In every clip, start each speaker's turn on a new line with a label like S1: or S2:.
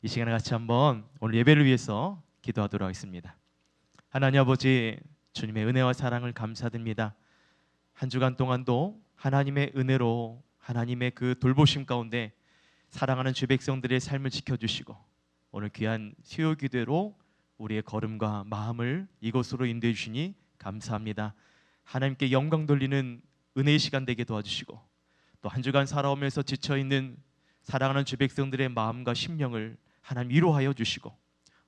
S1: 이 시간에 같이 한번 오늘 예배를 위해서 기도하도록 하겠습니다. 하나님 아버지, 주님의 은혜와 사랑을 감사드립니다. 한 주간 동안도 하나님의 은혜로 하나님의 그 돌보심 가운데 사랑하는 주 백성들의 삶을 지켜주시고 오늘 귀한 수요 기도로 우리의 걸음과 마음을 이곳으로 인도해 주시니 감사합니다. 하나님께 영광 돌리는 은혜의 시간 되게 도와주시고 또 한 주간 살아오면서 지쳐있는 사랑하는 주 백성들의 마음과 심령을 하나님 위로하여 주시고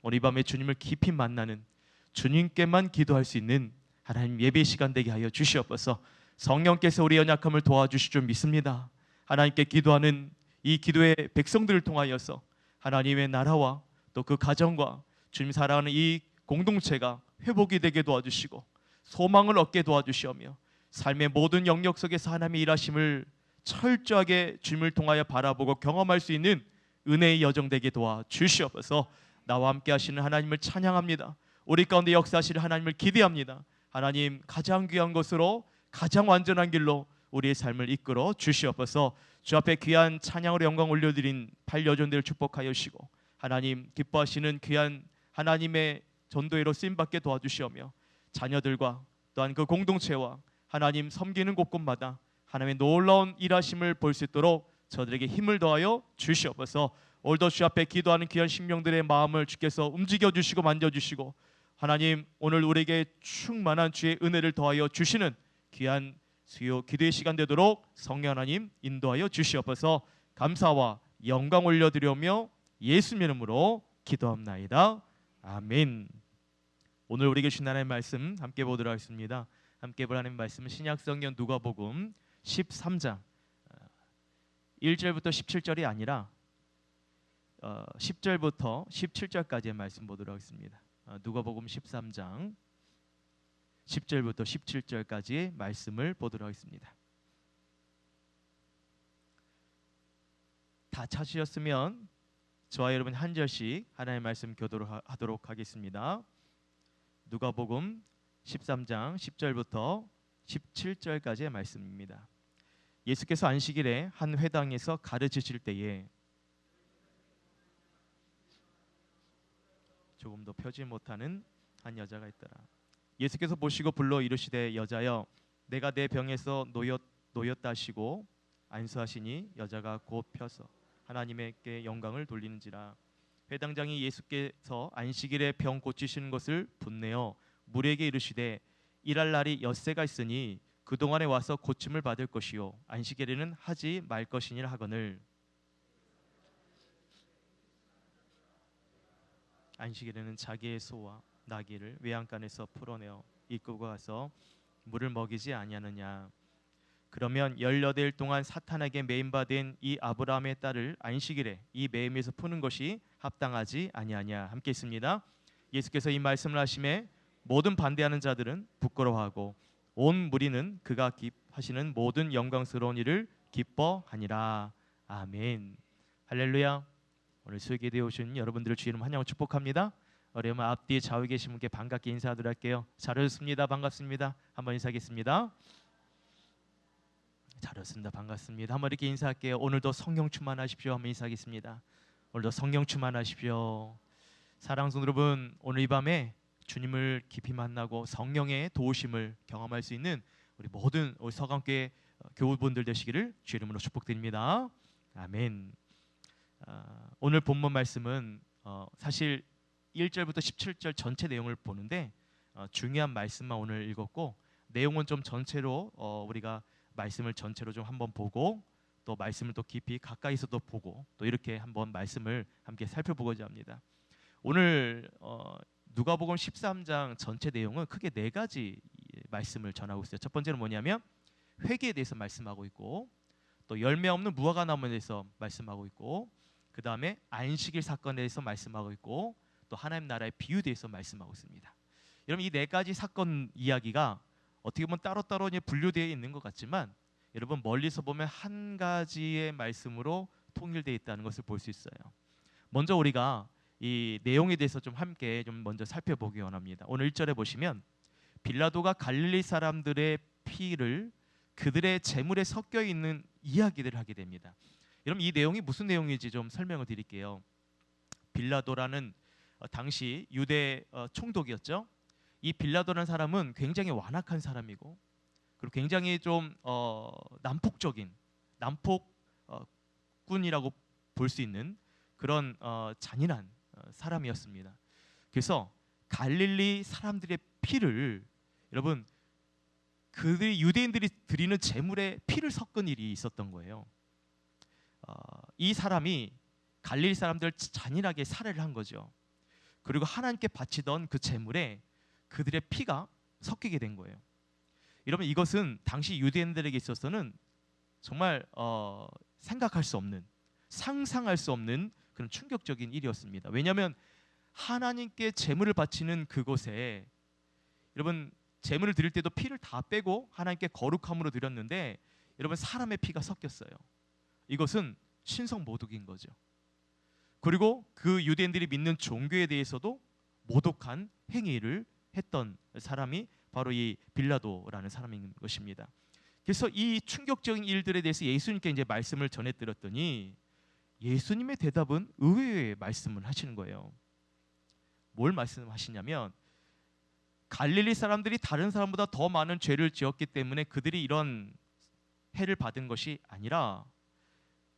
S1: 오늘 이 밤에 주님을 깊이 만나는 주님께만 기도할 수 있는 하나님 예배 시간 되게 하여 주시옵소서. 성령께서 우리 연약함을 도와주실 줄 믿습니다. 하나님께 기도하는 이 기도의 백성들을 통하여서 하나님의 나라와 또 그 가정과 주님 사랑하는 이 공동체가 회복이 되게 도와주시고 소망을 얻게 도와주시오며 삶의 모든 영역 속에서 하나님의 일하심을 철저하게 주님을 통하여 바라보고 경험할 수 있는 은혜의 여정 되게 도와주시옵소서. 나와 함께 하시는 하나님을 찬양합니다. 우리 가운데 역사하실 하나님을 기대합니다. 하나님, 가장 귀한 것으로 가장 완전한 길로 우리의 삶을 이끌어 주시옵소서. 주 앞에 귀한 찬양으로 영광 올려드린 팔여전들을 축복하여 주시고 하나님 기뻐하시는 귀한 하나님의 전도회로 쓰임받게 도와주시오며 자녀들과 또한 그 공동체와 하나님 섬기는 곳곳마다 하나님의 놀라운 일하심을 볼 수 있도록 저들에게 힘을 더하여 주시옵소서. 오늘도 주 앞에 기도하는 귀한 심령들의 마음을 주께서 움직여 주시고 만져 주시고 하나님, 오늘 우리에게 충만한 주의 은혜를 더하여 주시는 귀한 수요 기도의 시간 되도록 성령 하나님 인도하여 주시옵소서. 감사와 영광 올려드리며 예수님 이름으로 기도합나이다. 아멘. 오늘 우리에게 주신 하나님의 말씀 함께 보도록 하겠습니다. 함께 볼 하나님의 말씀은 신약성경 누가복음 13장 1절부터 17절이 아니라 10절부터 17절까지의 말씀 보도록 하겠습니다. 누가복음 13장 10절부터 17절까지의 말씀을 보도록 하겠습니다. 다 찾으셨으면 저와 여러분 한 절씩 하나님의 말씀 교도하도록 하겠습니다. 누가복음 13장 10절부터 17절까지의 말씀입니다. 예수께서 안식일에 한 회당에서 가르치실 때에 조금도 펴지 못하는 한 여자가 있더라. 예수께서 보시고 불러 이르시되 여자여 내가 내 병에서 놓였다 하시고 안수하시니 여자가 곧 펴서 하나님께 영광을 돌리는지라. 회당장이 예수께서 안식일에 병 고치시는 것을 분내어 무리에게 이르시되 일할 날이 엿새가 있으니 그동안에 와서 고침을 받을 것이요 안식일에는 하지 말 것이니라 하거늘 안식일에는 자기의 소와 나귀를 외양간에서 풀어내어 이끌고 가서 물을 먹이지 아니하느냐. 그러면 18일 동안 사탄에게 매임받은 이 아브라함의 딸을 안식일에 이 매임에서 푸는 것이 합당하지 아니하냐. 함께 있습니다. 예수께서 이 말씀을 하심에 모든 반대하는 자들은 부끄러워하고 온 무리는 그가 하시는 모든 영광스러운 일을 기뻐하니라. 아멘. 할렐루야. 오늘 수요기도에 오신 여러분들을 주의 이름 환영하고 축복합니다. 여러분 앞뒤에 좌우에 계신 분께 반갑게 인사하도록 할게요. 잘 오셨습니다. 반갑습니다. 한번 인사하겠습니다. 잘 오셨습니다. 반갑습니다. 한번 이렇게 인사할게요. 오늘도 성령 충만하십시오. 한번 인사하겠습니다. 오늘도 성령 충만하십시오. 사랑하는 성도 여러분, 오늘 이 밤에 주님을 깊이 만나고 성령의 도우심을 경험할 수 있는 우리 모든 우리 서강교회 교우분들 되시기를 주의 이름으로 축복드립니다. 아멘. 오늘 본문 말씀은 사실 1절부터 17절 전체 내용을 보는데 중요한 말씀만 오늘 읽었고 내용은 좀 전체로 우리가 말씀을 전체로 좀 한번 보고 또 말씀을 또 깊이 가까이서도 보고 또 이렇게 한번 말씀을 함께 살펴보고자 합니다. 오늘 누가복음 13장 전체 내용은 크게 4가지 말씀을 전하고 있어요. 첫 번째는 뭐냐면 회개에 대해서 말씀하고 있고 또 열매 없는 무화과 나무에 대해서 말씀하고 있고 그 다음에 안식일 사건에 대해서 말씀하고 있고 또 하나님 나라의 비유에 대해서 말씀하고 있습니다. 여러분 이 4가지 사건 이야기가 어떻게 보면 따로따로 분류되어 있는 것 같지만 여러분 멀리서 보면 한 가지의 말씀으로 통일되어 있다는 것을 볼 수 있어요. 먼저 우리가 이 내용에 대해서 좀 함께 좀 먼저 살펴보기 원합니다. 오늘 1절에 보시면 빌라도가 갈릴리 사람들의 피를 그들의 재물에 섞여 있는 이야기들을 하게 됩니다. 여러분 이 내용이 무슨 내용인지 좀 설명을 드릴게요. 빌라도라는 당시 유대 총독이었죠. 이 빌라도라는 사람은 굉장히 완악한 사람이고, 그리고 굉장히 좀 난폭적인 난폭군이라고 볼 수 있는 그런 잔인한 사람이었습니다. 그래서 갈릴리 사람들의 피를, 여러분, 그들이 유대인들이 드리는 제물에 피를 섞은 일이 있었던 거예요. 이 사람이 갈릴리 사람들 잔인하게 살해를 한 거죠. 그리고 하나님께 바치던 그 제물에 그들의 피가 섞이게 된 거예요. 여러분, 이것은 당시 유대인들에게 있어서는 정말 생각할 수 없는, 상상할 수 없는 그런 충격적인 일이었습니다. 왜냐하면 하나님께 제물을 바치는 그곳에, 여러분, 제물을 드릴 때도 피를 다 빼고 하나님께 거룩함으로 드렸는데, 여러분, 사람의 피가 섞였어요. 이것은 신성 모독인 거죠. 그리고 그 유대인들이 믿는 종교에 대해서도 모독한 행위를 했던 사람이 바로 이 빌라도라는 사람인 것입니다. 그래서 이 충격적인 일들에 대해서 예수님께 이제 말씀을 전해드렸더니 예수님의 대답은 의외의 말씀을 하시는 거예요. 뭘 말씀하시냐면, 갈릴리 사람들이 다른 사람보다 더 많은 죄를 지었기 때문에 그들이 이런 해를 받은 것이 아니라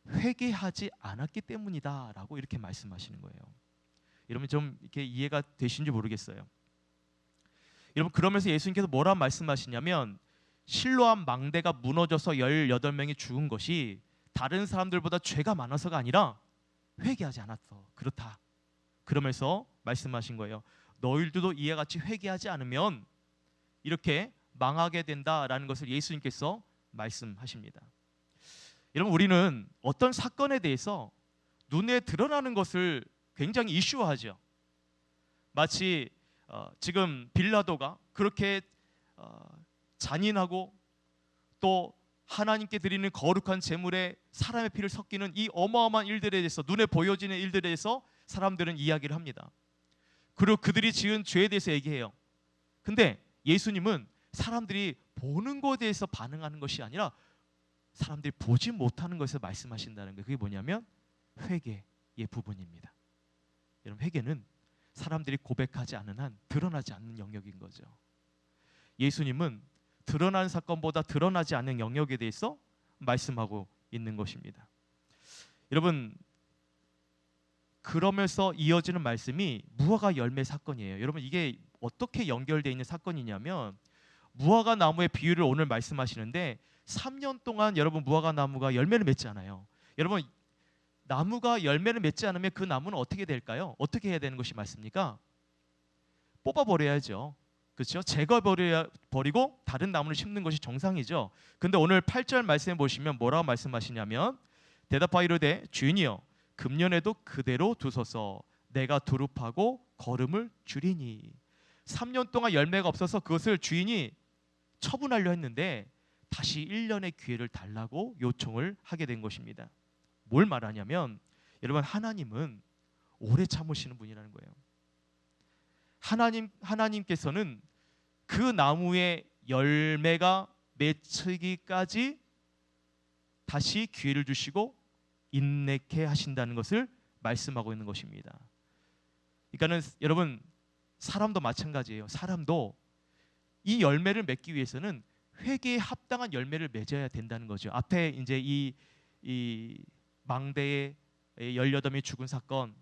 S1: 회개하지 않았기 때문이다라고 이렇게 말씀하시는 거예요. 여러분, 좀 이렇게 이해가 되신지 모르겠어요. 여러분, 그러면서 예수님께서 뭐라 말씀하시냐면, 실로암 망대가 무너져서 18명이 죽은 것이 다른 사람들보다 죄가 많아서가 아니라 회개하지 않았어, 그렇다. 그러면서 말씀하신 거예요. 너희들도 이와 같이 회개하지 않으면 이렇게 망하게 된다라는 것을 예수님께서 말씀하십니다. 여러분, 우리는 어떤 사건에 대해서 눈에 드러나는 것을 굉장히 이슈화하죠. 마치 지금 빌라도가 그렇게 잔인하고 또 하나님께 드리는 거룩한 제물에 사람의 피를 섞이는 이 어마어마한 일들에 대해서, 눈에 보여지는 일들에 대해서 사람들은 이야기를 합니다. 그리고 그들이 지은 죄에 대해서 얘기해요. 근데 예수님은 사람들이 보는 것에 대해서 반응하는 것이 아니라 사람들이 보지 못하는 것에서 말씀하신다는 거예요. 그게 뭐냐면 회개의 부분입니다. 여러분, 회개는 사람들이 고백하지 않는 한 드러나지 않는 영역인 거죠. 예수님은 드러난 사건보다 드러나지 않는 영역에 대해서 말씀하고 있는 것입니다. 여러분, 그러면서 이어지는 말씀이 무화과 열매 사건이에요. 여러분, 이게 어떻게 연결되어 있는 사건이냐면, 무화과 나무의 비유를 오늘 말씀하시는데 3년 동안 여러분 무화과 나무가 열매를 맺지 않아요. 여러분, 나무가 열매를 맺지 않으면 그 나무는 어떻게 될까요? 어떻게 해야 되는 것이 맞습니까? 뽑아버려야죠. 그렇죠? 제거버리고 다른 나무를 심는 것이 정상이죠. 근데 오늘 8절 말씀에 보시면 뭐라고 말씀하시냐면, 대답하여 이르되 주인이여 금년에도 그대로 두소서, 내가 두릅하고 거름을 줄이니. 3년 동안 열매가 없어서 그것을 주인이 처분하려 했는데 다시 1년의 기회를 달라고 요청을 하게 된 것입니다. 뭘 말하냐면, 여러분, 하나님은 오래 참으시는 분이라는 거예요. 하나님께서는 그 나무의 열매가 맺히기까지 다시 기회를 주시고 인내케 하신다는 것을 말씀하고 있는 것입니다. 그러니까는 여러분, 사람도 마찬가지예요. 사람도 이 열매를 맺기 위해서는 회개에 합당한 열매를 맺어야 된다는 거죠. 앞에 이제 이 망대의 18명이 죽은 사건,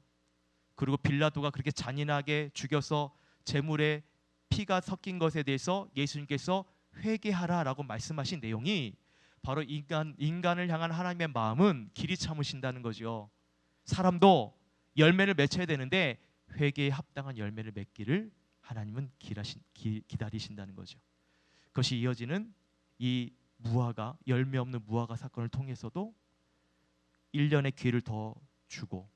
S1: 그리고 빌라도가 그렇게 잔인하게 죽여서 제물에 피가 섞인 것에 대해서 예수님께서 회개하라라고 말씀하신 내용이 바로 인간을 향한 하나님의 마음은 길이 참으신다는 거죠. 사람도 열매를 맺어야 되는데 회개에 합당한 열매를 맺기를 하나님은 기다리신다는 거죠. 그것이 이어지는 이 무화과, 열매 없는 무화과 사건을 통해서도 1년의 기회를 더 주고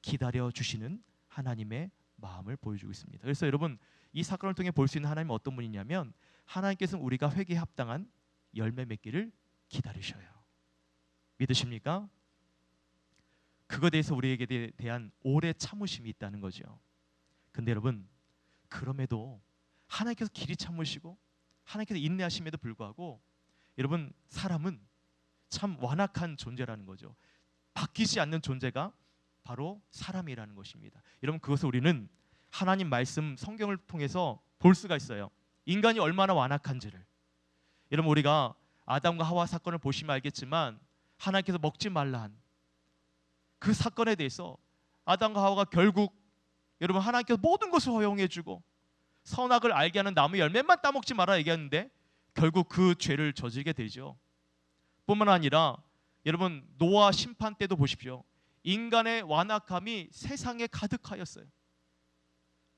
S1: 기다려 주시는 하나님의 마음을 보여주고 있습니다. 그래서 여러분, 이 사건을 통해 볼 수 있는 하나님은 어떤 분이냐면, 하나님께서는 우리가 회개에 합당한 열매 맺기를 기다리셔요. 믿으십니까? 그거에 대해서 우리에게 대한 오래 참으심이 있다는 거죠. 근데 여러분, 그럼에도 하나님께서 길이 참으시고 하나님께서 인내하심에도 불구하고 여러분, 사람은 참 완악한 존재라는 거죠. 바뀌지 않는 존재가 바로 사람이라는 것입니다. 여러분, 그것을 우리는 하나님 말씀 성경을 통해서 볼 수가 있어요. 인간이 얼마나 완악한지를. 여러분, 우리가 아담과 하와 사건을 보시면 알겠지만 하나님께서 먹지 말라 한 그 사건에 대해서 아담과 하와가 결국 여러분 하나님께서 모든 것을 허용해 주고 선악을 알게 하는 나무 열매만 따먹지 마라 얘기했는데 결국 그 죄를 저지르게 되죠. 뿐만 아니라 여러분 노아 심판 때도 보십시오. 인간의 완악함이 세상에 가득하였어요.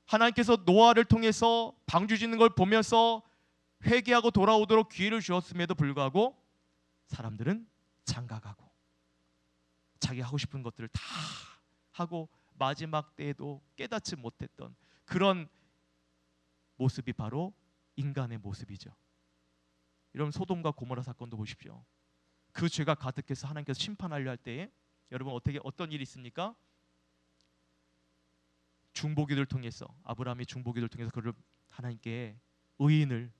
S1: 하나님께서 노아를 통해서 방주 짓는 걸 보면서 회개하고 돌아오도록 기회를 주었음에도 불구하고 사람들은 장가가고 자기 하고 싶은 것들을 다 하고 마지막 때에도 깨닫지 못했던 그런 모습이 바로 인간의 모습이죠. 여러분, 소돔과 고모라 사건도 보십시오. 그 죄가 가득해서 하나님께서 심판하려 할 때에 여러분 어떤 일이 있습니까? 중보기도를 통해서 아브라함이 중보기도를 통해서 그를 하나님께 의인을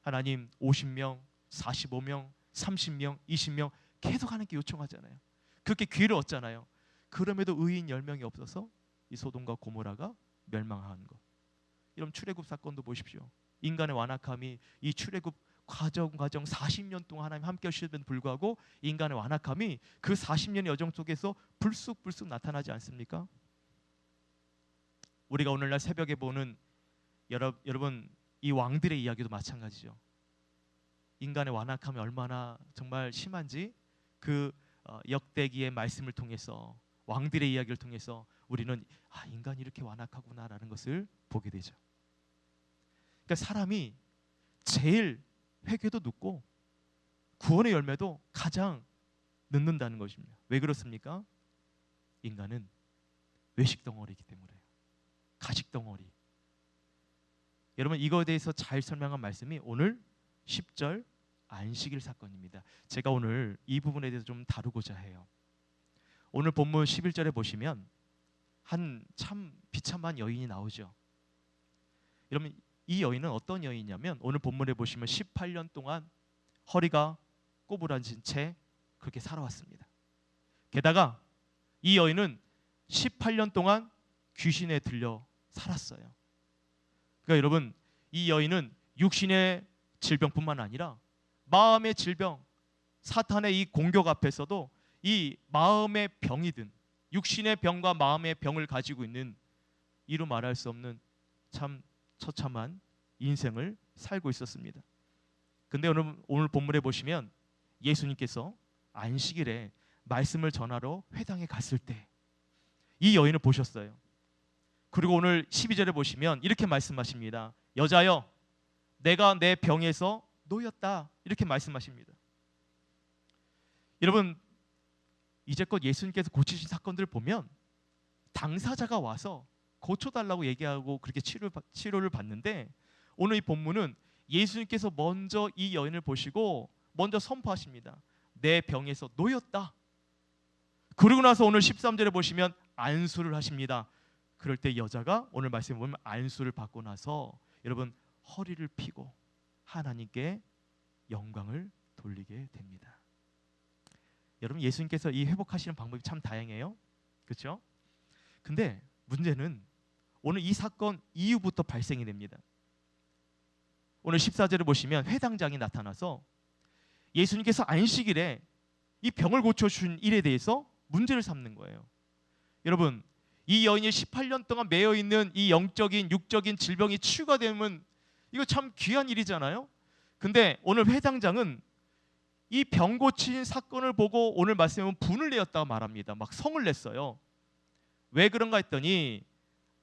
S1: 하나님 50명, 45명, 30명, 20명 계속 하나님께 요청하잖아요. 그렇게 기회를 얻잖아요. 그럼에도 의인 10명이 없어서 이 소돔과 고모라가 멸망한 것. 이런 출애굽 사건도 보십시오. 인간의 완악함이 이 출애굽 과정 40년 동안 하나님 함께 하시는데도 불구하고 인간의 완악함이 그 40년의 여정 속에서 불쑥불쑥 나타나지 않습니까? 우리가 오늘날 새벽에 보는 여러분 이 왕들의 이야기도 마찬가지죠. 인간의 완악함이 얼마나 정말 심한지 그 역대기의 말씀을 통해서 왕들의 이야기를 통해서 우리는 인간이 이렇게 완악하구나라는 것을 보게 되죠. 그러니까 사람이 제일 회개도 늦고 구원의 열매도 가장 늦는다는 것입니다. 왜 그렇습니까? 인간은 외식 덩어리이기 때문에요. 가식 덩어리. 여러분 이거에 대해서 잘 설명한 말씀이 오늘 10절 안식일 사건입니다. 제가 오늘 이 부분에 대해서 좀 다루고자 해요. 오늘 본문 11절에 보시면 한 참 비참한 여인이 나오죠. 여러분 이 여인은 어떤 여인이냐면 오늘 본문에 보시면 18년 동안 허리가 꼬부라진 채 그렇게 살아왔습니다. 게다가 이 여인은 18년 동안 귀신에 들려 살았어요. 그러니까 여러분 이 여인은 육신의 질병뿐만 아니라 마음의 질병, 사탄의 이 공격 앞에서도 이 마음의 병이든 육신의 병과 마음의 병을 가지고 있는 이루 말할 수 없는 참 처참한 인생을 살고 있었습니다. 근데 오늘 본문에 보시면 예수님께서 안식일에 말씀을 전하러 회당에 갔을 때 이 여인을 보셨어요. 그리고 오늘 12절에 보시면 이렇게 말씀하십니다. 여자여 내가 내 병에서 놓였다 이렇게 말씀하십니다. 여러분 이제껏 예수님께서 고치신 사건들을 보면 당사자가 와서 고쳐달라고 얘기하고 그렇게 치료를 받는데 오늘 이 본문은 예수님께서 먼저 이 여인을 보시고 먼저 선포하십니다. 내 병에서 놓였다. 그러고 나서 오늘 13절에 보시면 안수를 하십니다. 그럴 때 여자가 오늘 말씀에 보면 안수를 받고 나서 여러분 허리를 펴고 하나님께 영광을 돌리게 됩니다. 여러분 예수님께서 이 회복하시는 방법이 참 다양해요. 그렇죠? 근데 문제는 오늘 이 사건 이후부터 발생이 됩니다. 오늘 14절을 보시면 회당장이 나타나서 예수님께서 안식일에 이 병을 고쳐주신 일에 대해서 문제를 삼는 거예요. 여러분 이 여인이 18년 동안 매여 있는 이 영적인 육적인 질병이 치유가 되면 이거 참 귀한 일이잖아요. 근데 오늘 회당장은 이 병 고친 사건을 보고 오늘 말씀에 보면 분을 내었다고 말합니다. 막 성을 냈어요. 왜 그런가 했더니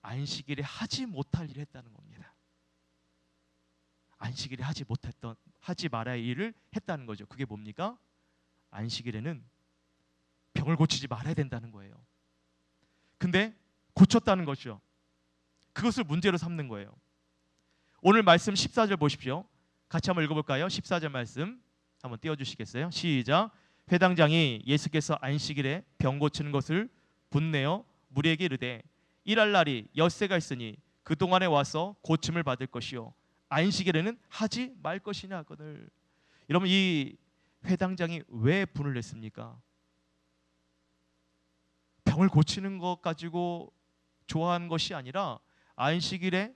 S1: 안식일에 하지 못할 일을 했다는 겁니다. 안식일에 하지 말아야 할 일을 했다는 거죠. 그게 뭡니까? 안식일에는 병을 고치지 말아야 된다는 거예요. 근데 고쳤다는 거죠. 그것을 문제로 삼는 거예요. 오늘 말씀 14절 보십시오. 같이 한번 읽어볼까요? 14절 말씀 한번 띄워주시겠어요? 시작. 회당장이 예수께서 안식일에 병 고치는 것을 분내어 무리에게 이르되 일할 날이 엿새가 있으니 그동안에 와서 고침을 받을 것이요 안식일에는 하지 말 것이냐 하거늘. 여러분 이 회당장이 왜 분을 냈습니까? 병을 고치는 것 가지고 좋아하는 것이 아니라 안식일에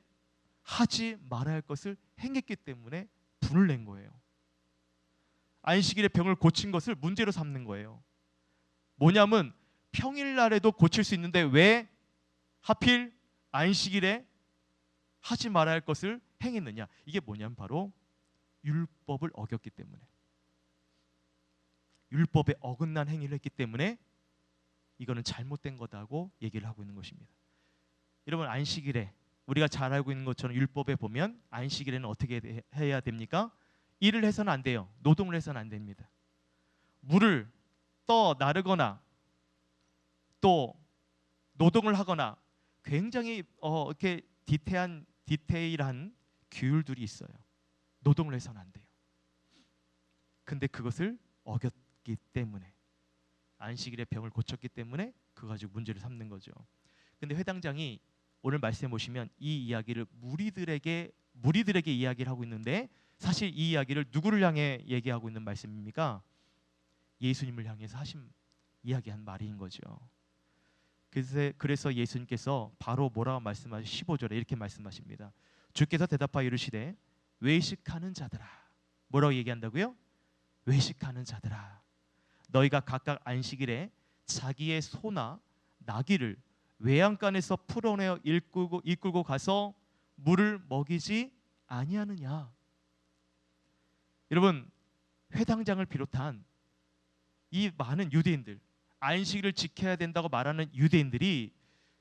S1: 하지 말아야 할 것을 행했기 때문에 분을 낸 거예요. 안식일에 병을 고친 것을 문제로 삼는 거예요. 뭐냐면 평일날에도 고칠 수 있는데 왜 하필 안식일에 하지 말아야 할 것을 행했느냐. 이게 뭐냐면 바로 율법을 어겼기 때문에, 율법에 어긋난 행위를 했기 때문에 이거는 잘못된 거다고 얘기를 하고 있는 것입니다. 여러분, 안식일에 우리가 잘 알고 있는 것처럼 율법에 보면 안식일에는 어떻게 해야 됩니까? 일을 해서는 안 돼요. 노동을 해서는 안 됩니다. 물을 나르거나 또 노동을 하거나 굉장히 이렇게 디테일한 규율들이 있어요. 노동을 해서는 안 돼요. 근데 그것을 어겼기 때문에, 안식일에 병을 고쳤기 때문에 그거 가지고 문제를 삼는 거죠. 근데 회당장이 오늘 말씀해 보시면 이 이야기를 무리들에게 이야기를 하고 있는데, 사실 이 이야기를 누구를 향해 얘기하고 있는 말씀입니까? 예수님을 향해서 이야기한 말인 거죠. 그래서 예수님께서 바로 뭐라고 말씀하시죠? 15절에 이렇게 말씀하십니다. 주께서 대답하여 이르시되 외식하는 자들아. 뭐라고 얘기한다고요? 외식하는 자들아, 너희가 각각 안식일에 자기의 소나 나귀를 외양간에서 풀어내어 이끌고 가서 물을 먹이지 아니하느냐. 여러분, 회당장을 비롯한 이 많은 유대인들, 안식일을 지켜야 된다고 말하는 유대인들이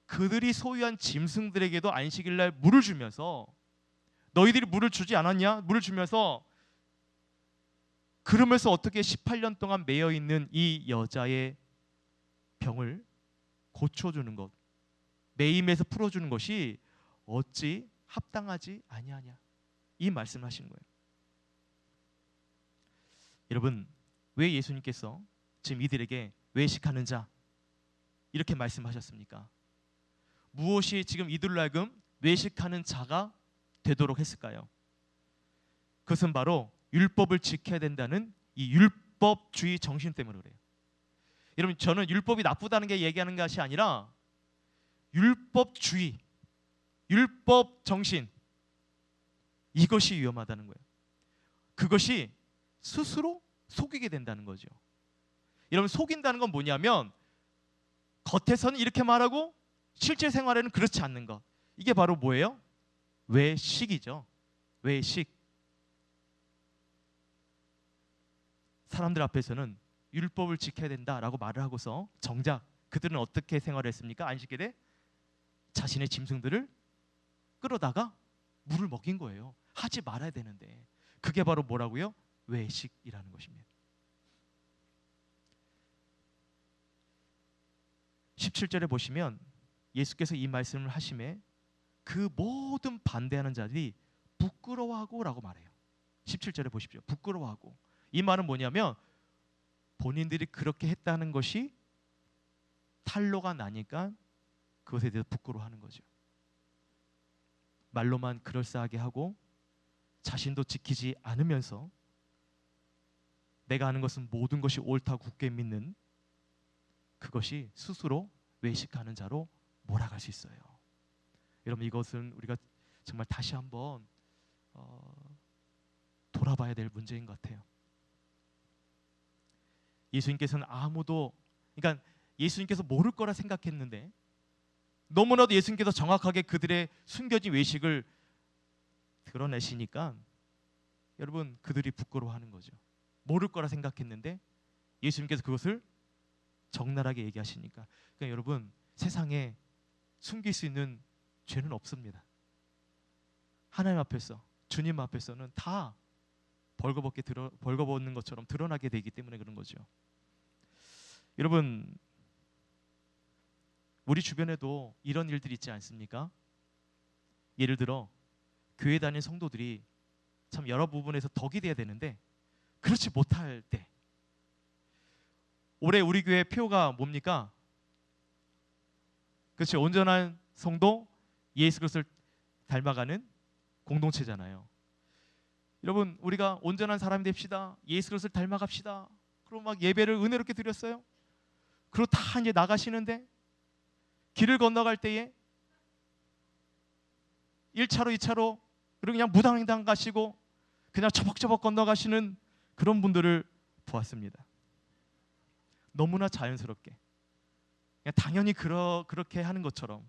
S1: 그들이 소유한 짐승들에게도 안식일날 물을 주면서, 너희들이 물을 주지 않았냐? 물을 주면서, 그러면서 어떻게 18년 동안 매여 있는 이 여자의 병을 고쳐주는 것, 매임에서 풀어주는 것이 어찌 합당하지 아니하냐, 이 말씀을 하시는 거예요. 여러분, 왜 예수님께서 지금 이들에게 외식하는 자 이렇게 말씀하셨습니까? 무엇이 지금 이들로 하여금 외식하는 자가 되도록 했을까요? 그것은 바로 율법을 지켜야 된다는 이 율법주의 정신 때문에 그래요. 여러분, 저는 율법이 나쁘다는 게 얘기하는 것이 아니라 율법주의, 율법 정신, 이것이 위험하다는 거예요. 그것이 스스로 속이게 된다는 거죠. 여러분, 속인다는 건 뭐냐면 겉에서는 이렇게 말하고 실제 생활에는 그렇지 않는 것. 이게 바로 뭐예요? 외식이죠. 외식. 사람들 앞에서는 율법을 지켜야 된다라고 말을 하고서 정작 그들은 어떻게 생활했습니까? 안식일에 자신의 짐승들을 끌어다가 물을 먹인 거예요. 하지 말아야 되는데. 그게 바로 뭐라고요? 외식이라는 것입니다. 17절에 보시면 예수께서 이 말씀을 하심에 그 모든 반대하는 자들이 부끄러워하고 라고 말해요. 17절에 보십시오. 부끄러워하고. 이 말은 뭐냐면 본인들이 그렇게 했다는 것이 탄로가 나니까 그것에 대해서 부끄러워하는 거죠. 말로만 그럴싸하게 하고 자신도 지키지 않으면서 내가 하는 것은 모든 것이 옳다고 굳게 믿는, 그것이 스스로 외식하는 자로 몰아갈 수 있어요. 여러분, 이것은 우리가 정말 다시 한번 돌아봐야 될 문제인 것 같아요. 예수님께서는 그러니까 예수님께서 모를 거라 생각했는데 너무나도 예수님께서 정확하게 그들의 숨겨진 외식을 드러내시니까 여러분, 그들이 부끄러워하는 거죠. 모를 거라 생각했는데 예수님께서 그것을 적나라하게 얘기하시니까. 그러니까 여러분, 세상에 숨길 수 있는 죄는 없습니다. 하나님 앞에서, 주님 앞에서는 다 벌거벗는 것처럼 드러나게 되기 때문에 그런 거죠. 여러분, 우리 주변에도 이런 일들이 있지 않습니까? 예를 들어 교회 다니는 성도들이 참 여러 부분에서 덕이 돼야 되는데 그렇지 못할 때, 올해 우리 교회 표가 뭡니까? 그렇죠. 온전한 성도, 예수 그리스도를 닮아가는 공동체잖아요. 여러분, 우리가 온전한 사람이 됩시다. 예수 그리스도를 닮아갑시다. 그럼 막 예배를 은혜롭게 드렸어요. 그리고 다 이제 나가시는데 길을 건너갈 때에 1차로 2차로 그리고 그냥 무단횡단 가시고 그냥 처벅처벅 건너가시는 그런 분들을 보았습니다. 너무나 자연스럽게 그냥 당연히 그렇게 하는 것처럼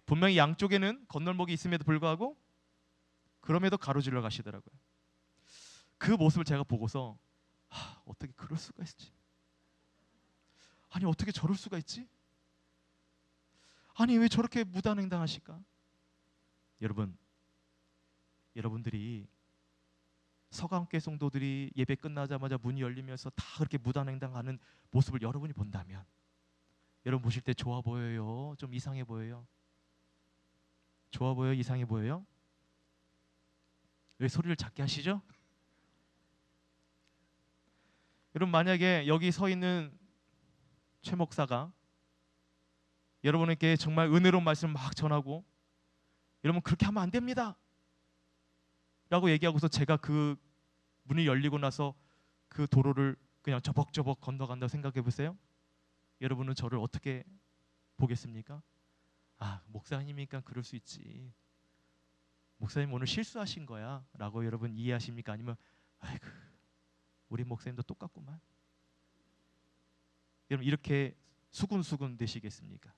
S1: 분명히 양쪽에는 건널목이 있음에도 불구하고 그럼에도 가로질러 가시더라고요. 그 모습을 제가 보고서 어떻게 그럴 수가 있지? 아니 어떻게 저럴 수가 있지? 아니 왜 저렇게 무단횡단하실까? 여러분들이 서강교회 성도들이 예배 끝나자마자 문이 열리면서 다 그렇게 무단횡단하는 모습을 여러분이 본다면 여러분 보실 때 좋아 보여요? 좀 이상해 보여요? 좋아 보여요? 이상해 보여요? 왜 소리를 작게 하시죠? 여러분 만약에 여기 서 있는 최 목사가 여러분에게 정말 은혜로운 말씀을 막 전하고 여러분 그렇게 하면 안 됩니다 라고 얘기하고서 제가 그 문이 열리고 나서 그 도로를 그냥 저벅저벅 건너간다고 생각해 보세요. 여러분은 저를 어떻게 보겠습니까? 목사님이니까 그럴 수 있지. 목사님 오늘 실수하신 거야 라고 여러분 이해하십니까? 아니면 아이고 우리 목사님도 똑같구만. 여러분 이렇게 수군수군 되시겠습니까?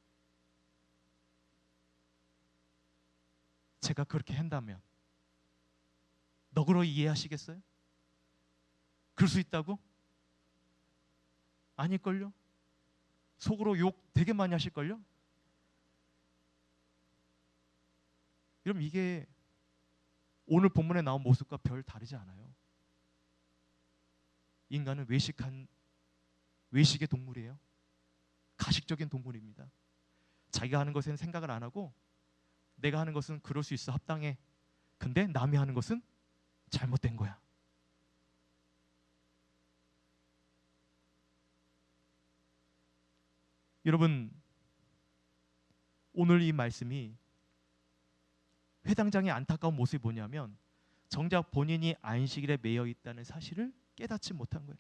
S1: 제가 그렇게 한다면 너그러이 이해하시겠어요? 그럴 수 있다고? 아닐걸요? 속으로 욕 되게 많이 하실걸요? 여러분 이게 오늘 본문에 나온 모습과 별 다르지 않아요. 인간은 외식의 동물이에요. 가식적인 동물입니다. 자기가 하는 것에는 생각을 안 하고 내가 하는 것은 그럴 수 있어 합당해. 근데 남이 하는 것은 잘못된 거야. 여러분 오늘 이 말씀이 회당장의 안타까운 모습이 뭐냐면 정작 본인이 안식일에 매여 있다는 사실을 깨닫지 못한 거예요.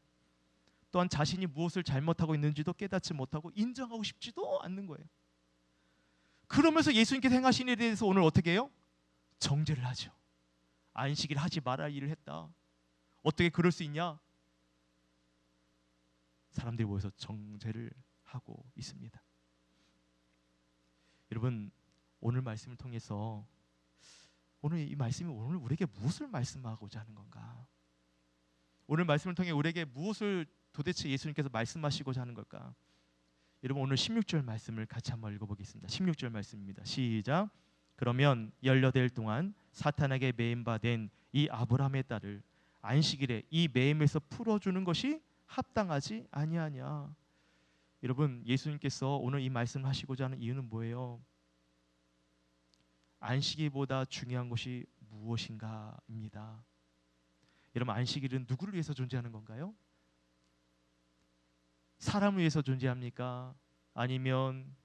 S1: 또한 자신이 무엇을 잘못하고 있는지도 깨닫지 못하고 인정하고 싶지도 않는 거예요. 그러면서 예수님께서 행하신 일에 대해서 오늘 어떻게 해요? 정죄를 하죠. 안식일 하지 말아야 일을 했다. 어떻게 그럴 수 있냐? 사람들이 모여서 정죄를 하고 있습니다. 여러분 오늘 말씀을 통해서 오늘 이 말씀이 오늘 우리에게 무엇을 말씀하고자 하는 건가? 오늘 말씀을 통해 우리에게 무엇을 도대체 예수님께서 말씀하시고자 하는 걸까? 여러분 오늘 16절 말씀을 같이 한번 읽어보겠습니다. 16절 말씀입니다. 시작. 그러면 18일 동안 사탄에게 매임받은 이 아브라함의 딸을 안식일에 이 매임에서 풀어주는 것이 합당하지 아니하냐. 여러분 예수님께서 오늘 이 말씀을 하시고자 하는 이유는 뭐예요? 안식일보다 중요한 것이 무엇인가입니다. 여러분 안식일은 누구를 위해서 존재하는 건가요? 사람을 위해서 존재합니까? 아니면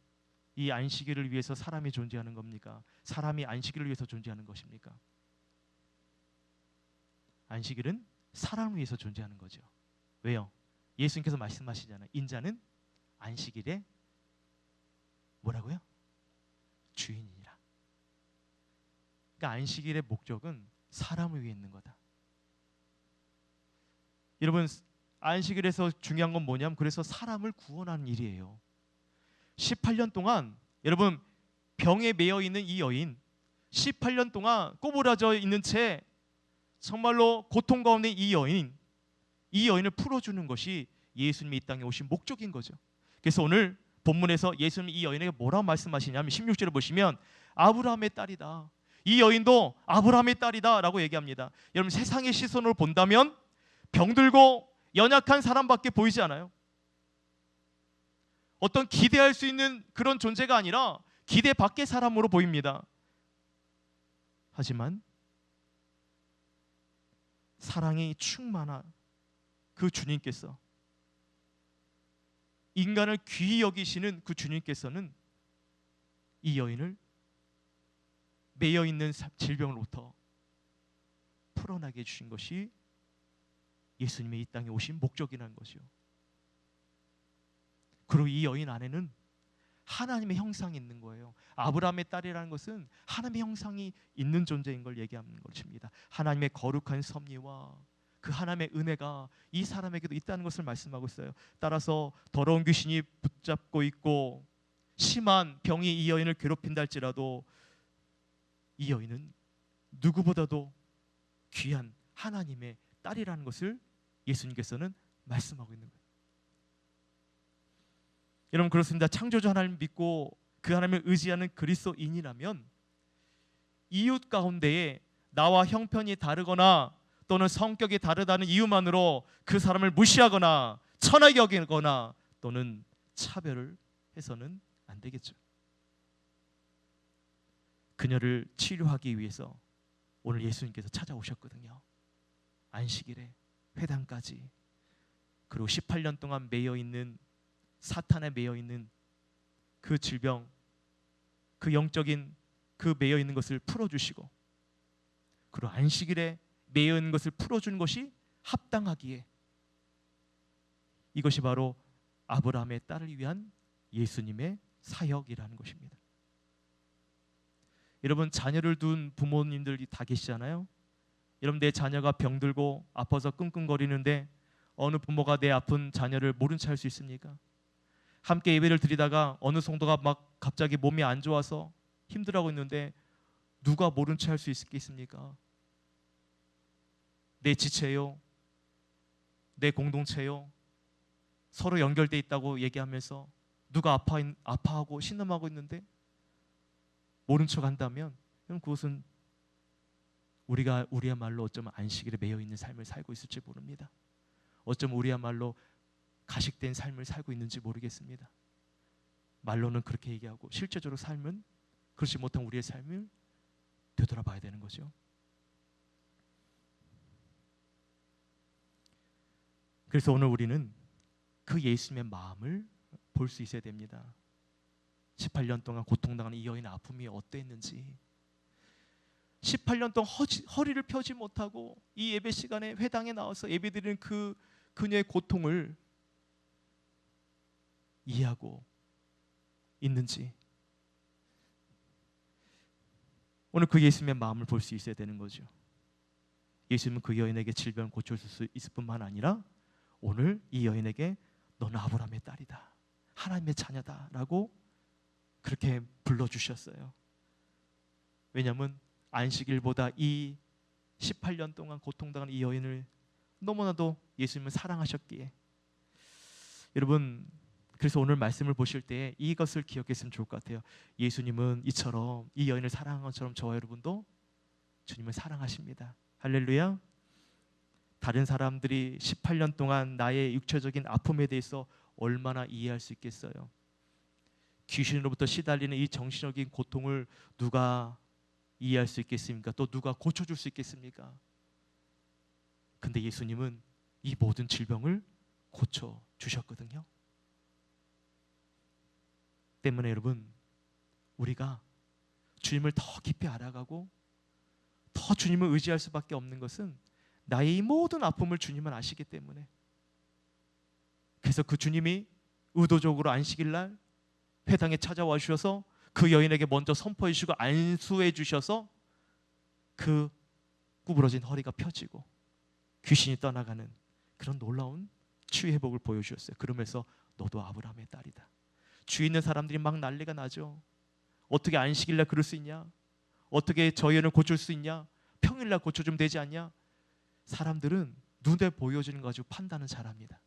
S1: 이 안식일을 위해서 사람이 존재하는 겁니까? 사람이 안식일을 위해서 존재하는 것입니까? 안식일은 사람을 위해서 존재하는 거죠. 왜요? 예수님께서 말씀하시잖아요. 인자는 안식일에 뭐라고요? 주인이니라. 그러니까 안식일의 목적은 사람을 위해 있는 거다. 여러분 안식일에서 중요한 건 뭐냐면 그래서 사람을 구원하는 일이에요. 18년 동안 여러분 병에 매여 있는 이 여인 18년 동안 꼬부라져 있는 채 정말로 고통 가운데 이 여인을 풀어주는 것이 예수님이 이 땅에 오신 목적인 거죠. 그래서 오늘 본문에서 예수님이 이 여인에게 뭐라고 말씀하시냐면 16절을 보시면 아브라함의 딸이다. 이 여인도 아브라함의 딸이다 라고 얘기합니다. 여러분 세상의 시선으로 본다면 병들고 연약한 사람밖에 보이지 않아요. 어떤 기대할 수 있는 그런 존재가 아니라 기대 밖의 사람으로 보입니다. 하지만 사랑이 충만한 그 주님께서 인간을 귀히 여기시는 그 주님께서는 이 여인을 매여 있는 질병으로부터 풀어나게 해주신 것이 예수님의 이 땅에 오신 목적이라는 것이요. 그리고 이 여인 안에는 하나님의 형상이 있는 거예요. 아브라함의 딸이라는 것은 하나님의 형상이 있는 존재인 걸 얘기하는 것입니다. 하나님의 거룩한 섭리와 그 하나님의 은혜가 이 사람에게도 있다는 것을 말씀하고 있어요. 따라서 더러운 귀신이 붙잡고 있고 심한 병이 이 여인을 괴롭힌다 할지라도 이 여인은 누구보다도 귀한 하나님의 딸이라는 것을 예수님께서는 말씀하고 있는 거예요. 여러분, 그렇습니다. 창조주 하나님을 믿고 그 하나님을 의지하는 그리스도인이라면 이웃 가운데에 나와 형편이 다르거나 또는 성격이 다르다는 이유만으로 그 사람을 무시하거나 천하게 여기거나 또는 차별을 해서는 안 되겠죠. 그녀를 치료하기 위해서 오늘 예수님께서 찾아오셨거든요. 안식일에 회당까지, 그리고 18년 동안 매여있는, 사탄에 매여있는 그 질병, 그 영적인 그 매여있는 것을 풀어주시고, 그리고 안식일에 매여있는 것을 풀어주는 것이 합당하기에 이것이 바로 아브라함의 딸을 위한 예수님의 사역이라는 것입니다. 여러분, 자녀를 둔 부모님들이 다 계시잖아요. 여러분, 내 자녀가 병들고 아파서 끙끙거리는데 어느 부모가 내 아픈 자녀를 모른 체 할 수 있습니까? 함께 예배를 드리다가 어느 성도가 막 갑자기 몸이 안 좋아서 힘들어하고 있는데 누가 모른 체 할 수 있겠습니까? 내 지체요, 내 공동체요, 서로 연결돼 있다고 얘기하면서 누가 아파하고 신음하고 있는데 모른 척 한다면 그것은 우리야말로 어쩌면 안식일에 매여 있는 삶을 살고 있을지 모릅니다. 어쩌면 우리야말로 가식된 삶을 살고 있는지 모르겠습니다. 말로는 그렇게 얘기하고 실제적으로 삶은 그렇지 못한 우리의 삶을 되돌아봐야 되는 거죠. 그래서 오늘 우리는 그 예수님의 마음을 볼 수 있어야 됩니다. 18년 동안 고통당하는 이 여인의 아픔이 어땠는지, 18년 동안 허리를 펴지 못하고 이 예배 시간에 회당에 나와서 예배드리는 그 그녀의 고통을 이해하고 있는지, 오늘 그 예수님의 마음을 볼 수 있어야 되는 거죠. 예수님은 그 여인에게 질병을 고쳐줄 수 있을 뿐만 아니라 오늘 이 여인에게 너는 아브라함의 딸이다, 하나님의 자녀다 라고 그렇게 불러주셨어요. 왜냐하면 안식일보다 이 18년 동안 고통당하는 이 여인을 너무나도 예수님은 사랑하셨기에. 여러분, 그래서 오늘 말씀을 보실 때 이것을 기억했으면 좋을 것 같아요. 예수님은 이처럼 이 여인을 사랑한 것처럼 저와 여러분도 주님을 사랑하십니다. 할렐루야. 다른 사람들이 18년 동안 나의 육체적인 아픔에 대해서 얼마나 이해할 수 있겠어요? 귀신으로부터 시달리는 이 정신적인 고통을 누가 이해할 수 있겠습니까? 또 누가 고쳐줄 수 있겠습니까? 근데 예수님은 이 모든 질병을 고쳐주셨거든요. 때문에 여러분, 우리가 주님을 더 깊이 알아가고 더 주님을 의지할 수밖에 없는 것은 나의 이 모든 아픔을 주님은 아시기 때문에. 그래서 그 주님이 의도적으로 안식일날 회당에 찾아와 주셔서 그 여인에게 먼저 선포해 주시고 안수해 주셔서 그 구부러진 허리가 펴지고 귀신이 떠나가는 그런 놀라운 치유 회복을 보여주셨어요. 그러면서 너도 아브라함의 딸이다. 주위 있는 사람들이 막 난리가 나죠. 어떻게 안식일날 그럴 수 있냐? 어떻게 저 여인을 고칠 수 있냐? 평일날 고쳐주면 되지 않냐? 사람들은 눈에 보여지는 거 가지고 판단은 잘합니다.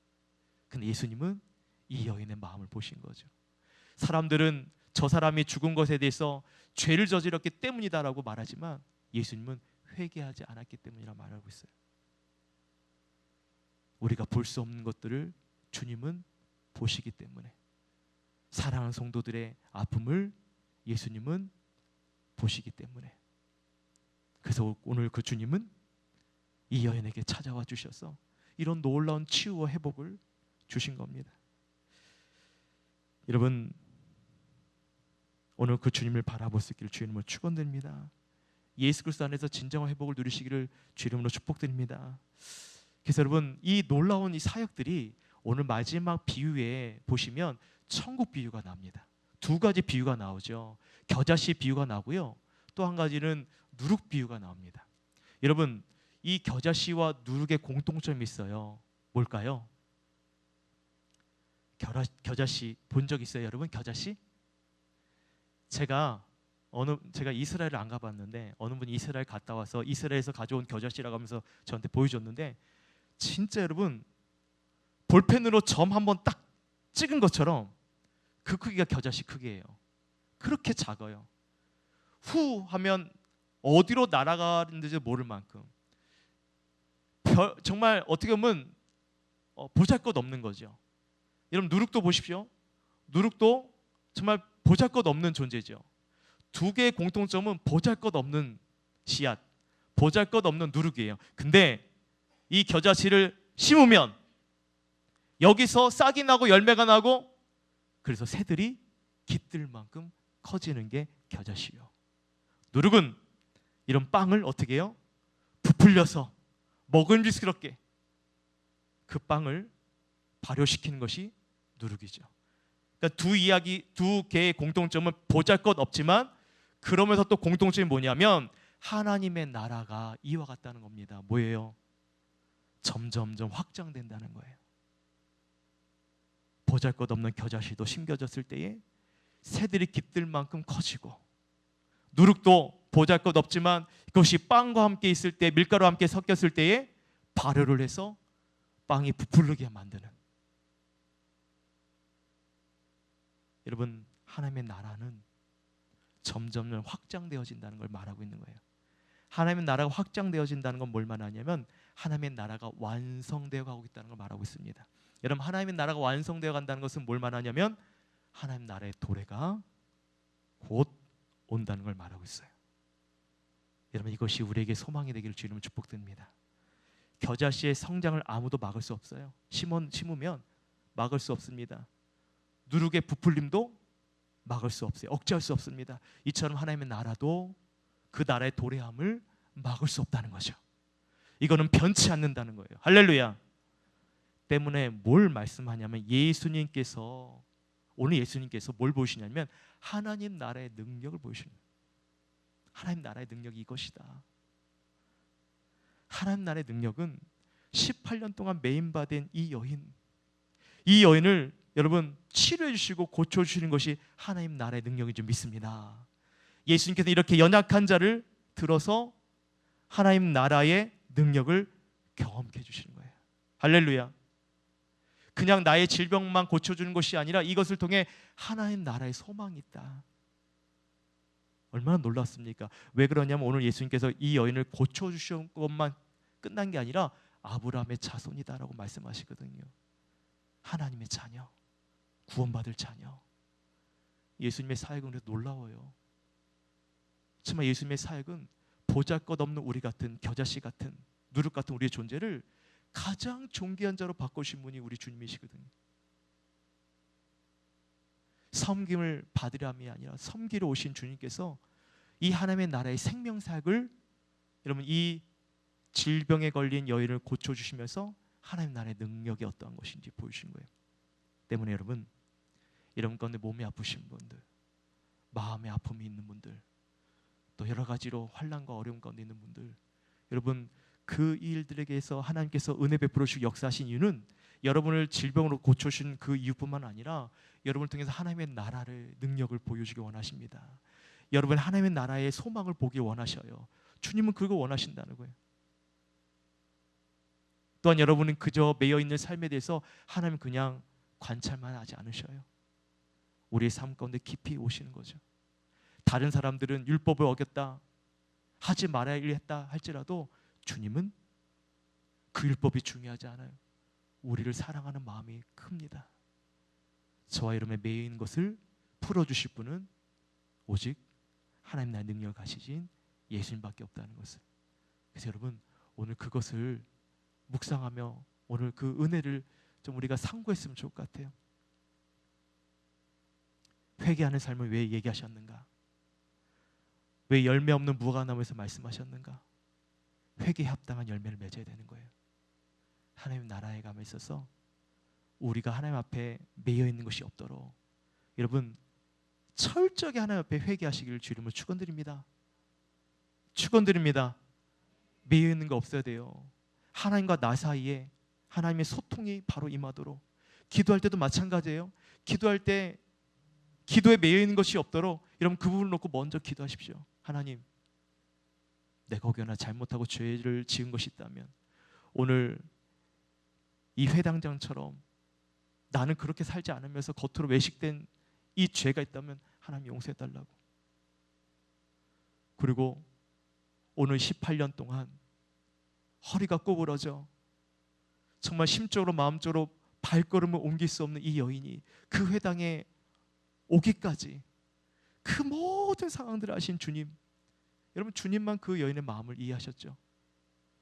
S1: 근데 예수님은 이 여인의 마음을 보신 거죠. 사람들은 저 사람이 죽은 것에 대해서 죄를 저질렀기 때문이다라고 말하지만 예수님은 회개하지 않았기 때문이라 말하고 있어요. 우리가 볼 수 없는 것들을 주님은 보시기 때문에, 사랑하는 성도들의 아픔을 예수님은 보시기 때문에, 그래서 오늘 그 주님은 이 여인에게 찾아와 주셔서 이런 놀라운 치유와 회복을 주신 겁니다. 여러분, 오늘 그 주님을 바라볼 수 있기를 주의 이름으로 축원드립니다. 예수 그리스도 안에서 진정한 회복을 누리시기를 주의 이름으로 축복드립니다. 그래서 여러분, 이 놀라운 이 사역들이 오늘 마지막 비유에 보시면 천국 비유가 납니다. 두 가지 비유가 나오죠. 겨자씨 비유가 나오고요. 또 한 가지는 누룩 비유가 나옵니다. 여러분, 이 겨자씨와 누룩의 공통점이 있어요. 뭘까요? 겨자씨 본 적 있어요, 여러분? 겨자씨? 제가 이스라엘을 안 가봤는데 어느 분이 이스라엘 갔다 와서 이스라엘에서 가져온 겨자씨라고 하면서 저한테 보여줬는데, 진짜 여러분 볼펜으로 점 한번 딱 찍은 것처럼 그 크기가 겨자씨 크기예요. 그렇게 작아요. 후 하면 어디로 날아가는지 모를 만큼 정말 어떻게 보면 보잘것없는 거죠. 여러분 누룩도 보십시오. 누룩도 정말 보잘것없는 존재죠. 두 개의 공통점은 보잘것없는 씨앗, 보잘것없는 누룩이에요. 근데 이 겨자씨를 심으면 여기서 싹이 나고 열매가 나고, 그래서 새들이 깃들 만큼 커지는 게 겨자씨예요. 누룩은 이런 빵을 어떻게 해요? 부풀려서 먹음직스럽게 그 빵을 발효시키는 것이 누룩이죠. 그러니까 두 개의 공통점은 보잘것없지만, 그러면서 또 공통점이 뭐냐면 하나님의 나라가 이와 같다는 겁니다. 뭐예요? 점점점 확장된다는 거예요. 보잘것없는 겨자씨도 심겨졌을 때에 새들이 깃들 만큼 커지고, 누룩도 보잘것없지만 그것이 빵과 함께 있을 때, 밀가루와 함께 섞였을 때에 발효를 해서 빵이 부풀게 만드는. 여러분, 하나님의 나라는 점점 확장되어진다는 걸 말하고 있는 거예요. 하나님의 나라가 확장되어진다는 건 뭘 말하냐면 하나님의 나라가 완성되어 가고 있다는 걸 말하고 있습니다. 여러분, 하나님의 나라가 완성되어 간다는 것은 뭘 말하냐면 하나님 나라의 도래가 곧 온다는 걸 말하고 있어요. 여러분, 이것이 우리에게 소망이 되기를 주님을 축복드립니다. 겨자씨의 성장을 아무도 막을 수 없어요. 심으면 막을 수 없습니다. 누룩의 부풀림도 막을 수 없어요. 억제할 수 없습니다. 이처럼 하나님의 나라도 그 나라의 도래함을 막을 수 없다는 거죠. 이거는 변치 않는다는 거예요. 할렐루야. 때문에 뭘 말씀하냐면 오늘 예수님께서 뭘 보시냐면 하나님 나라의 능력을 보여주는 거예요. 하나님 나라의 능력이 이것이다. 하나님 나라의 능력은 18년 동안 매인받은 이 여인을 여러분 치료해 주시고 고쳐 주시는 것이 하나님 나라의 능력인 줄 믿습니다. 예수님께서 이렇게 연약한 자를 들어서 하나님 나라의 능력을 경험케 해 주시는 거예요. 할렐루야. 그냥 나의 질병만 고쳐주는 것이 아니라 이것을 통해 하나님 나라의 소망이 있다. 얼마나 놀랐습니까? 왜 그러냐면 오늘 예수님께서 이 여인을 고쳐주신 것만 끝난 게 아니라 아브라함의 자손이다라고 말씀하시거든요. 하나님의 자녀, 구원받을 자녀. 예수님의 사역은 그래서 놀라워요. 정말 예수님의 사역은 보잘것없는 우리 같은 겨자씨 같은 누룩 같은 우리의 존재를 가장 존귀한 자로 바꾸신 분이 우리 주님이시거든요. 섬김을 받으람이 아니라 섬기러 오신 주님께서 이 하나님의 나라의 생명사역을 여러분 이 질병에 걸린 여인을 고쳐주시면서 하나님 나라의 능력이 어떠한 것인지 보여주신 거예요. 때문에 여러분 가운데 몸이 아프신 분들, 마음의 아픔이 있는 분들, 또 여러 가지로 환난과 어려움 가운데 있는 분들, 여러분 그 일들에게서 하나님께서 은혜 베풀어 주시고 역사하신 이유는 여러분을 질병으로 고쳐주신 그 이유뿐만 아니라 여러분을 통해서 하나님의 나라의 능력을 보여주기 원하십니다. 여러분 하나님의 나라의 소망을 보기 원하셔요. 주님은 그거 원하신다는 거예요. 또한 여러분은 그저 매여있는 삶에 대해서 하나님 그냥 관찰만 하지 않으셔요. 우리의 삶 가운데 깊이 오시는 거죠. 다른 사람들은 율법을 어겼다, 하지 말아야 했다 할지라도 주님은 그 율법이 중요하지 않아요. 우리를 사랑하는 마음이 큽니다. 저와 여러분의 매인 것을 풀어주실 분은 오직 하나님 나라의 능력을 가지신 예수님밖에 없다는 것을. 그래서 여러분 오늘 그것을 묵상하며 오늘 그 은혜를 좀 우리가 상고했으면 좋을 것 같아요. 회개하는 삶을 왜 얘기하셨는가? 왜 열매 없는 무화과나무에서 말씀하셨는가? 회개에 합당한 열매를 맺어야 되는 거예요. 하나님 나라에 감에 있어서 우리가 하나님 앞에 매여 있는 것이 없도록 여러분 철저하게 하나님 앞에 회개하시기를 주 이름으로 축원드립니다. 축원드립니다. 매여 있는 거 없어야 돼요. 하나님과 나 사이에 하나님의 소통이 바로 임하도록, 기도할 때도 마찬가지예요. 기도할 때 기도에 매여 있는 것이 없도록 여러분 그 부분을 놓고 먼저 기도하십시오. 하나님, 내가 혹여나 잘못하고 죄를 지은 것이 있다면 오늘 이 회당장처럼 나는 그렇게 살지 않으면서 겉으로 외식된 이 죄가 있다면 하나님 용서해 달라고. 그리고 오늘 18년 동안 허리가 꼬부러져 정말 심적으로 마음적으로 발걸음을 옮길 수 없는 이 여인이 그 회당에 오기까지 그 모든 상황들을 아신 주님, 여러분 주님만 그 여인의 마음을 이해하셨죠.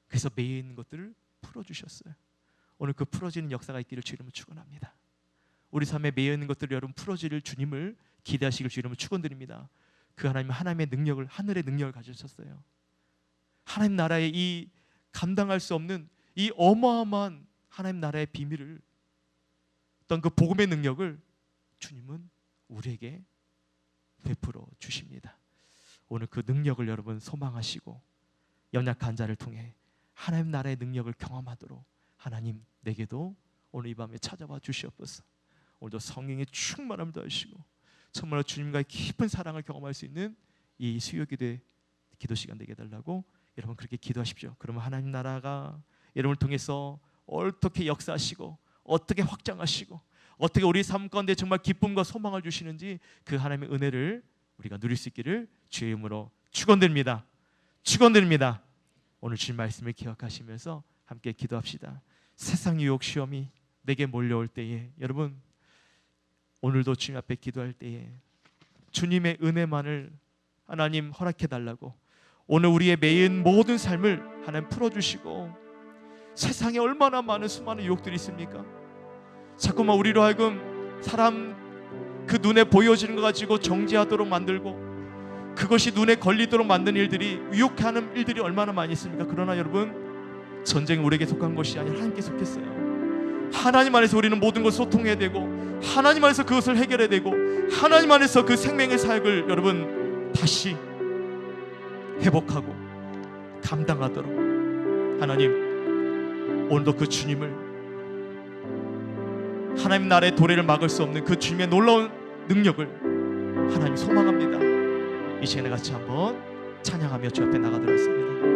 S1: 그래서 매여 있는 것들을 풀어주셨어요. 오늘 그 풀어지는 역사가 있기를 주 이름으로 축원합니다. 우리 삶에 매여 있는 것들을 여러분 풀어질 주님을 기대하시길 주 이름으로 축원드립니다. 그 하나님의 능력을, 하늘의 능력을 가지셨어요. 하나님 나라의 이 감당할 수 없는 이 어마어마한 하나님 나라의 비밀을, 어떤 그 복음의 능력을 주님은 우리에게 베풀어 주십니다. 오늘 그 능력을 여러분 소망하시고 연약한 자를 통해 하나님 나라의 능력을 경험하도록 하나님 내게도 오늘 이 밤에 찾아와 주시옵소서. 오늘도 성령의 충만함을 더하시고 정말로 주님과의 깊은 사랑을 경험할 수 있는 이 수요 기도의 기도 시간 되게 해달라고 여러분 그렇게 기도하십시오. 그러면 하나님 나라가 여러분을 통해서 어떻게 역사하시고 어떻게 확장하시고 어떻게 우리 삶 가운데 정말 기쁨과 소망을 주시는지 그 하나님의 은혜를 우리가 누릴 수 있기를 주의 이름으로 축원드립니다. 축원드립니다. 오늘 주님 말씀을 기억하시면서 함께 기도합시다. 세상 유혹 시험이 내게 몰려올 때에 여러분 오늘도 주님 앞에 기도할 때에 주님의 은혜만을 하나님 허락해 달라고, 오늘 우리의 매인 모든 삶을 하나님 풀어주시고, 세상에 얼마나 많은 수많은 유혹들이 있습니까? 자꾸만 우리로 하여금 사람 그 눈에 보여지는 것 가지고 정죄하도록 만들고 그것이 눈에 걸리도록 만드는 일들이, 유혹하는 일들이 얼마나 많이 있습니까? 그러나 여러분 전쟁은 우리에게 속한 것이 아니라 하나님께 속했어요. 하나님 안에서 우리는 모든 것을 소통해야 되고 하나님 안에서 그것을 해결해야 되고 하나님 안에서 그 생명의 사역을 여러분 다시 회복하고 감당하도록 하나님 오늘도 그 주님을, 하나님 나라의 도래를 막을 수 없는 그 주님의 놀라운 능력을 하나님 소망합니다. 이 시간에 같이 한번 찬양하며 주 앞에 나가도록 하겠습니다.